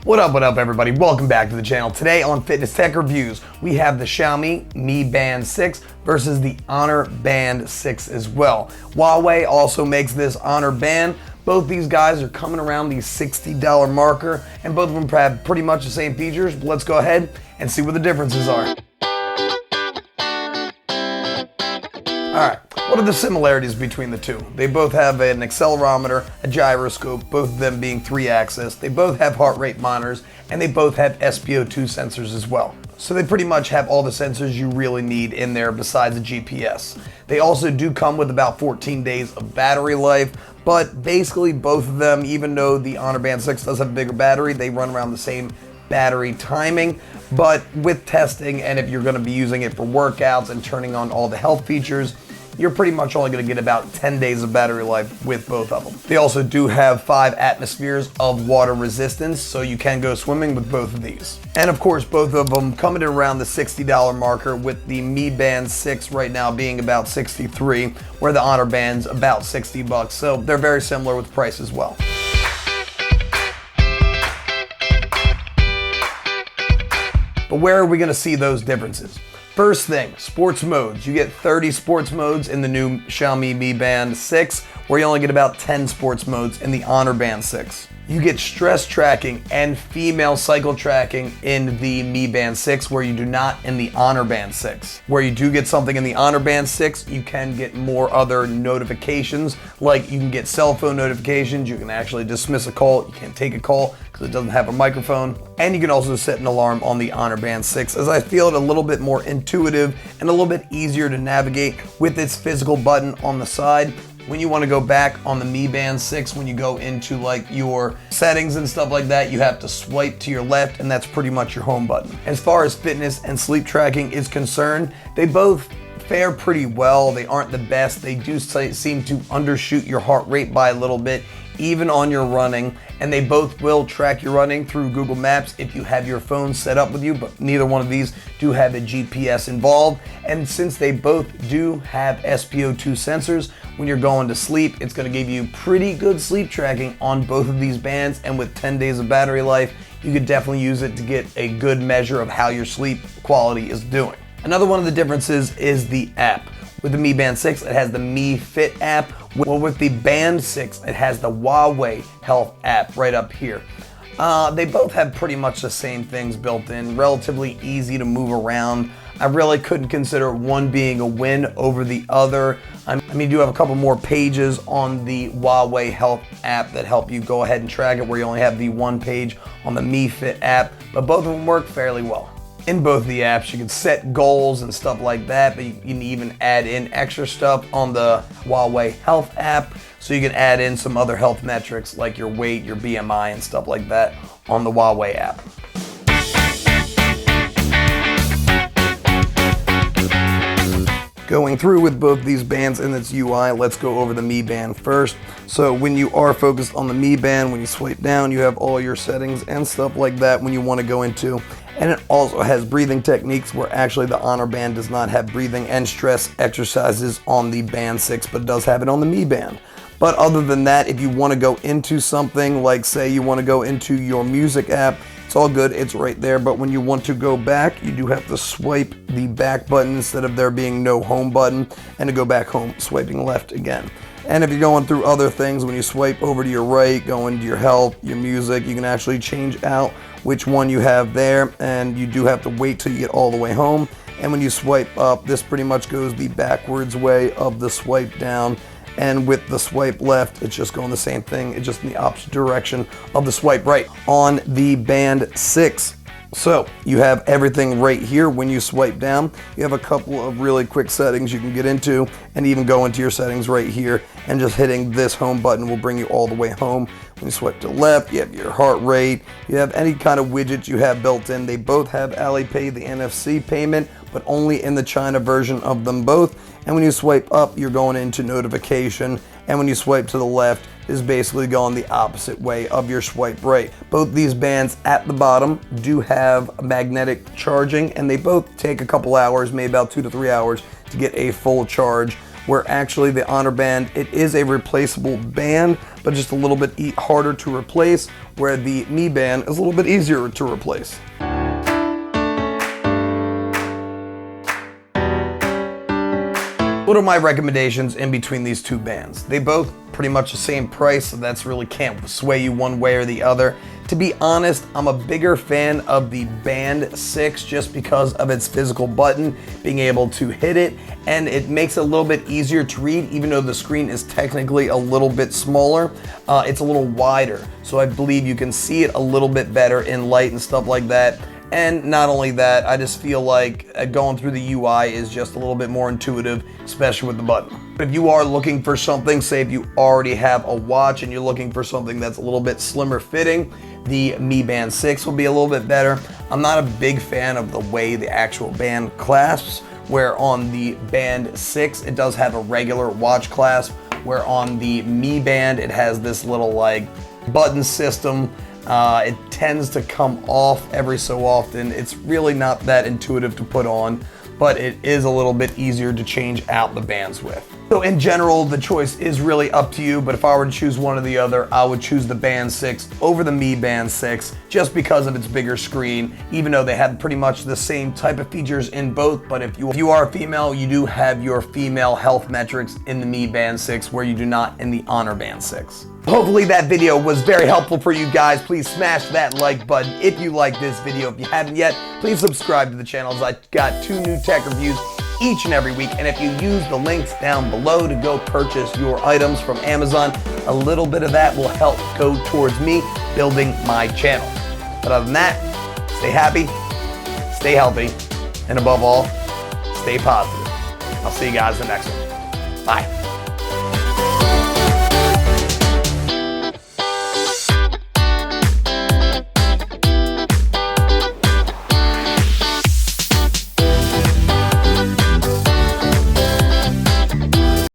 What up everybody? Welcome back to the channel. Today on Fitness Tech Reviews, we have the Xiaomi Mi Band 6 versus the Honor Band 6 as well. Huawei also makes this Honor Band. Both these guys are coming around the $60 marker, and both of them have pretty much the same features. But let's go ahead and see what the differences are. Alright, what are the similarities between the two? They both have an accelerometer, a gyroscope, both of them being 3-axis. They both have heart rate monitors, and they both have SpO2 sensors as well. So they pretty much have all the sensors you really need in there besides the GPS. They also do come with about 14 days of battery life, but basically both of them, even though the Honor Band 6 does have a bigger battery, they run around the same battery timing. But with testing, and if you're going to be using it for workouts and turning on all the health features, you're pretty much only going to get about 10 days of battery life with both of them. They also do have 5 atmospheres of water resistance, so you can go swimming with both of these. And of course, both of them coming in around the $60 marker, with the Mi Band 6 right now being about $63, where the Honor Band's about $60, so they're very similar with price as well. But where are we going to see those differences? First thing, sports modes. You get 30 sports modes in the new Xiaomi Mi Band 6, where you only get about 10 sports modes in the Honor Band 6. You get stress tracking and female cycle tracking in the Mi Band 6, where you do not in the Honor Band 6. Where you do get something in the Honor Band 6, you can get more other notifications, like you can get cell phone notifications, you can actually dismiss a call, you can't take a call because it doesn't have a microphone, and you can also set an alarm on the Honor Band 6, as I feel it a little bit more intuitive and a little bit easier to navigate with its physical button on the side. When you want to go back on the Mi Band 6, when you go into like your settings and stuff like that, you have to swipe to your left, and that's pretty much your home button. As far as fitness and sleep tracking is concerned, they both fare pretty well. They aren't the best. They do seem to undershoot your heart rate by a little bit, even on your running, and they both will track your running through Google Maps if you have your phone set up with you, but neither one of these do have a GPS involved. And since they both do have SpO2 sensors, when you're going to sleep, it's going to give you pretty good sleep tracking on both of these bands, and with 10 days of battery life, you could definitely use it to get a good measure of how your sleep quality is doing. Another one of the differences is the app. With the Mi Band 6, it has the Mi Fit app. Well, with the Band 6, it has the Huawei Health app right up here. They both have pretty much the same things built in, relatively easy to move around. I really couldn't consider one being a win over the other. I mean, you do have a couple more pages on the Huawei Health app that help you go ahead and track it, where you only have the one page on the Mi Fit app, but both of them work fairly well. In both of the apps, you can set goals and stuff like that, but you can even add in extra stuff on the Huawei Health app, so you can add in some other health metrics like your weight, your BMI, and stuff like that on the Huawei app. Going through with both these bands and its UI, let's go over the Mi Band first. So when you are focused on the Mi Band, when you swipe down, you have all your settings and stuff like that when you want to go into. And it also has breathing techniques, where actually the Honor Band does not have breathing and stress exercises on the Band 6, but it does have it on the Mi Band. But other than that, if you want to go into something, like say you want to go into your music app, it's all good, it's right there. But when you want to go back, you do have to swipe the back button instead of there being no home button, and to go back home, swiping left again. And if you're going through other things, when you swipe over to your right, go into your health, your music, you can actually change out which one you have there, and you do have to wait till you get all the way home. And when you swipe up, this pretty much goes the backwards way of the swipe down. And with the swipe left, it's just going the same thing, it's just in the opposite direction of the swipe right on the Band 6. So you have everything right here. When you swipe down, you have a couple of really quick settings you can get into, and even go into your settings right here, and just hitting this home button will bring you all the way home. When you swipe to the left, you have your heart rate, you have any kind of widgets you have built in. They both have Alipay, the NFC payment, but only in the China version of them both. And when you swipe up, you're going into notification, and when you swipe to the left, is basically going the opposite way of your swipe right. Both these bands at the bottom do have magnetic charging, and they both take a couple hours, maybe about 2 to 3 hours, to get a full charge. where actually the Honor Band, it is a replaceable band, but just a little bit harder to replace, where the Mi Band is a little bit easier to replace. What are my recommendations in between these two bands? They both pretty much the same price, so that's really can't sway you one way or the other. To be honest, I'm a bigger fan of the Band 6 just because of its physical button, being able to hit it, and it makes it a little bit easier to read, even though the screen is technically a little bit smaller. It's a little wider, so I believe you can see it a little bit better in light and stuff like that. And not only that, I just feel like going through the UI is just a little bit more intuitive, especially with the button. But if you are looking for something, say if you already have a watch and you're looking for something that's a little bit slimmer fitting, the Mi Band 6 will be a little bit better. I'm not a big fan of the way the actual band clasps, where on the Band 6 it does have a regular watch clasp, where on the Mi Band it has this little like button system. It tends to come off every so often. It's really not that intuitive to put on, but it is a little bit easier to change out the bands with. So in general, the choice is really up to you, but if I were to choose one or the other, I would choose the Band 6 over the Mi Band 6 just because of its bigger screen, even though they have pretty much the same type of features in both. But if you are a female, you do have your female health metrics in the Mi Band 6 where you do not in the Honor Band 6. Hopefully that video was very helpful for you guys. Please smash that like button if you like this video. If you haven't yet, please subscribe to the channel, as I got 2 new tech reviews each and every week. And if you use the links down below to go purchase your items from Amazon, a little bit of that will help go towards me building my channel. But other than that, stay happy, stay healthy, and above all, stay positive. I'll see you guys in the next one. Bye.